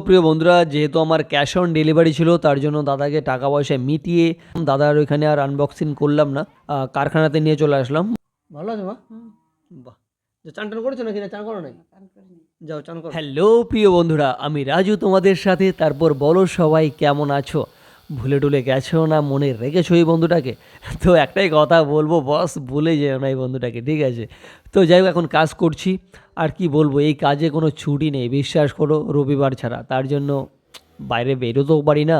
প্রিয় বন্ধুরা, যেহেতু আমার ক্যাশ অন ডেলিভারি ছিল তার জন্য দাদাকে টাকা পয়সা মিটিয়ে দাদার ওইখানে আর আনবক্সিং করলাম না, কারখানাতে নিয়ে চলে আসলাম। ভালো আছে মা? বাহ, চান টান করেছো নাকি? না, চান করো নাই? যাও চান করো। হ্যালো প্রিয় বন্ধুরা, আমি রাজু তোমাদের সাথে। তারপর বলো সবাই কেমন আছো? ভুলে টুলে গেছো না মনে রেখেছো এই বন্ধুটাকে? তো একটাই কথা বলবো বস, ভুলে যেও না এই বন্ধুটাকে, ঠিক আছে? তো যাই হোক, এখন কাজ করছি। আর কি বলবো, এই কাজে কোনো ছুটি নেই, বিশ্বাস করো, রবিবার ছাড়া। তার জন্য বাইরে বেরোতেও পারি না,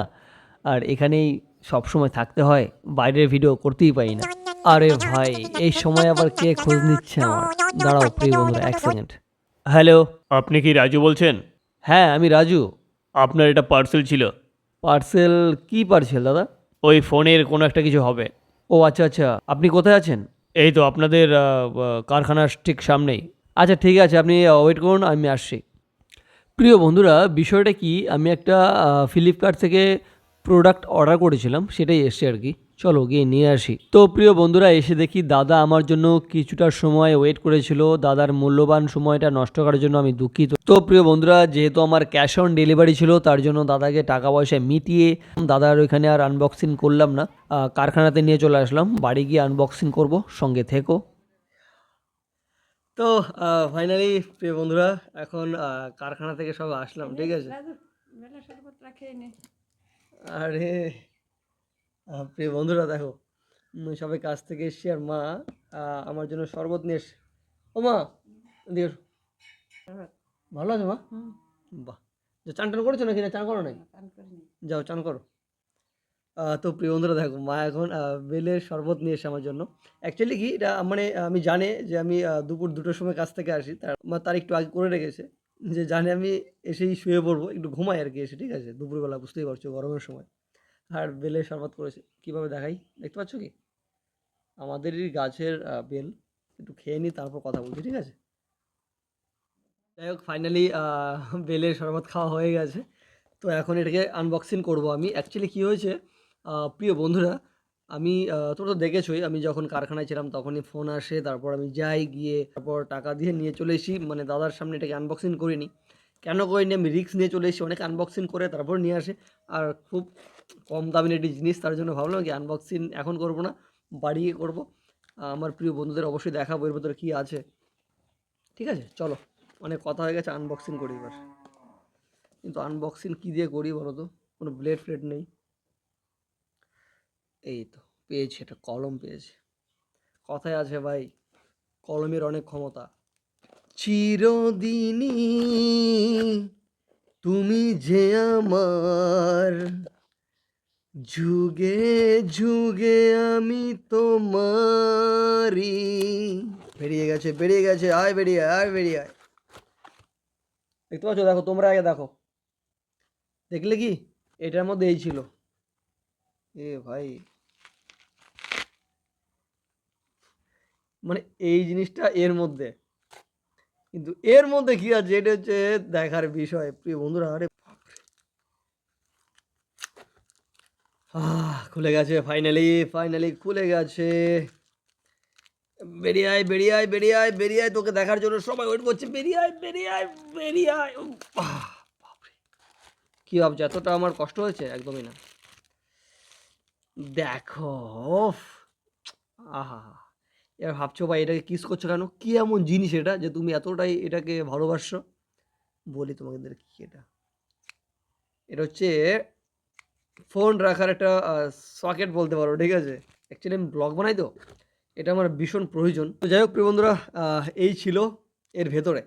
আর এখানেই সবসময় থাকতে হয়, বাইরের ভিডিও করতেই পারি না। আরে ভাই, এই সময় আবার কে খোঁজ নিচ্ছে আমার? দাঁড়াও প্রিয় বন্ধুরা, এক সেকেন্ড। হ্যালো। আপনি কি রাজু বলছেন? হ্যাঁ, আমি রাজু। আপনার এটা পার্সেল ছিল। পার্সেল? কি পার্সেল দাদা? ওই ফোনের কোনো একটা কিছু হবে। ও আচ্ছা আচ্ছা, আপনি কোথায় আছেন? এই তো আপনাদের কারখানার ঠিক সামনেই। আচ্ছা ঠিক আছে, আপনি ওয়েট করুন, আমি আসছি। প্রিয় বন্ধুরা, বিষয়টা কি, আমি একটা ফ্লিপকার্ট থেকে প্রোডাক্ট অর্ডার করেছিলাম, সেটাই এসছে আর কি। চলো গিয়ে নিয়ে আসি। তো প্রিয় বন্ধুরা, এসে দেখি দাদা আমার জন্য কিছুটা সময় ওয়েট করেছিল। দাদার মূল্যবান সময়টা নষ্ট করার জন্য আমি দুঃখিত। তো প্রিয় বন্ধুরা, যেহেতু আমার ক্যাশ অন ডেলিভারি ছিল তার জন্য দাদাকে টাকা পয়সা মিটিয়ে দাদার ওইখানে আর আনবক্সিং করলাম না, কারখানাতে নিয়ে চলে আসলাম। বাড়ি গিয়ে আনবক্সিং করব, সঙ্গে থেকো। তো ফাইনালি প্রিয় বন্ধুরা, এখন কারখানা থেকে সব আসলাম, ঠিক আছে? আরে প্রিয় বন্ধুরা দেখো, সবাই কাজ থেকে এসছি, আর মা আমার জন্য শরবত নিয়ে এসছে। ও মা, দিও। ভালো আছে মা? বাহ, চান টান করেছো নাকি? না, চান করো নাই? যাও চান করো। তো প্রিয় বন্ধুরা দেখো, মা এখন বেলের শরবত নিয়ে এসে আমার জন্য। অ্যাকচুয়ালি কি এটা, মানে আমি জানে যে আমি দুপুর 2টোর সময় কাজ থেকে আসি, তার একটু আগে করে রেখেছে, যে জানে আমি এসেই শুয়ে পড়বো, একটু ঘুমাই আর কি এসে, ঠিক আছে? দুপুরবেলা বুঝতেই পারছো, গরমের সময়। আর বেলের শরবত করেছে, কীভাবে দেখাই, দেখতে পাচ্ছ কি? আমাদেরই গাছের বেল। একটু খেয়ে নিই, তারপর কথা বলছি, ঠিক আছে? যাই হোক, ফাইনালি বেলের শরবত খাওয়া হয়ে গেছে। তো এখন এটাকে আনবক্সিং করব আমি। অ্যাকচুয়ালি কী হয়েছে, প্রিয় বন্ধুরা, আমি তোমরা তো দেখেছোই, আমি যখন কারখানায় ছিলাম তখনই ফোন আসে, তারপর আমি যাই, গিয়ে তারপর টাকা দিয়ে নিয়ে চলে এসি, মানে দাদার সামনে এটাকে আনবক্সিং করিনি। কেন করিনি? আমি রিস্ক নিয়ে চলে এসেছি, অনেকে আনবক্সিং করে তারপর নিয়ে আসে, আর খুব কম দামের একটি জিনিস, তার জন্য ভাবলাম কি আনবক্সিং এখন করব না, বাড়ি গিয়ে করবো। আমার প্রিয় বন্ধুদের অবশ্যই দেখাবো এর ভেতরে কী আছে, ঠিক আছে? চলো, অনেক কথা হয়ে গেছে, আনবক্সিং করি এবার। কিন্তু আনবক্সিং কী দিয়ে করি বলো তো? কোনো ব্লেড ফ্লেড নেই। এই তো পেয়েছি, একটা কলম পেয়েছি। কথায় আছে ভাই, কলমের অনেক ক্ষমতা। চিরদিনই তুমি যে আমার, যুগে যুগে আমি তোমারই। বেরিয়ে গেছে, বেরিয়ে গেছে, আয় বেরিয়ে আয়, আয় বেরিয়ে আয়। দেখতে পাচ্ছ? দেখো, তোমরা আগে দেখো। দেখলে কি? এটার মধ্যে এই ছিল। এ ভাই, মানে এই জিনিসটা এর মধ্যে, কিন্তু এর মধ্যে কি আছে এটা হচ্ছে দেখার বিষয় প্রিয় বন্ধুরা। আরে খুলে গেছে, ফাইনালি ফাইনালি খুলে গেছে। বেরিয়ে আয়, বেরিয়ে আয়, বেরিয়ে আয়, বেরিয়ে আয়, তোকে দেখার জন্য সবাই ওয়েট করছে। বেরিয়ে আয়, বেরিয়ে আয়, বেরিয়ে আয়। বাপরে, কি ভাবছো এতটা আমার কষ্ট হয়েছে? একদমই না। দেখো, উফ, আহা, এবার ভাবছো ভাই এটাকে কিস করছো কেন? কি এমন জিনিস এটা যে তুমি এতটাই এটাকে ভালোবাসছো? বলি তোমাদের কি এটা। এটা হচ্ছে ফোন রাখার একটা সকেট বলতে পারো, ঠিক আছে? অ্যাকচুয়ালি আমি ব্লগ বানাই, তো এটা আমার ভীষণ প্রয়োজন। তো যাই হোক প্রিয় বন্ধুরা, এই ছিল এর ভেতরে।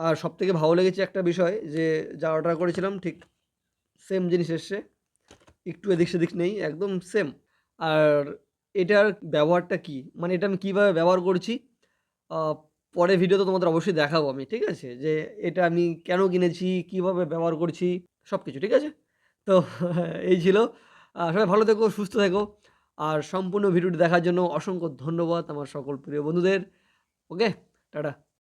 আর সবথেকে ভালো লেগেছে একটা বিষয়, যে যা অর্ডার করেছিলাম ঠিক সেম জিনিস এসছে, একটু এদিক সেদিক নেই, একদম সেম। আর এটার ব্যবহারটা কি, মানে এটা আমি কীভাবে ব্যবহার করছি, পরে ভিডিওতে তোমাদের অবশ্যই দেখাবো আমি, ঠিক আছে? যে এটা আমি কেন কিনেছি, কীভাবে ব্যবহার করছি, সব কিছু, ঠিক আছে? তো এই ছিল। সবাই ভালো থেকো, সুস্থ থেকো। আর সম্পূর্ণ ভিডিওটি দেখার জন্য অসংখ্য ধন্যবাদ আমার সকল প্রিয় বন্ধুদের। ওকে, টাটা।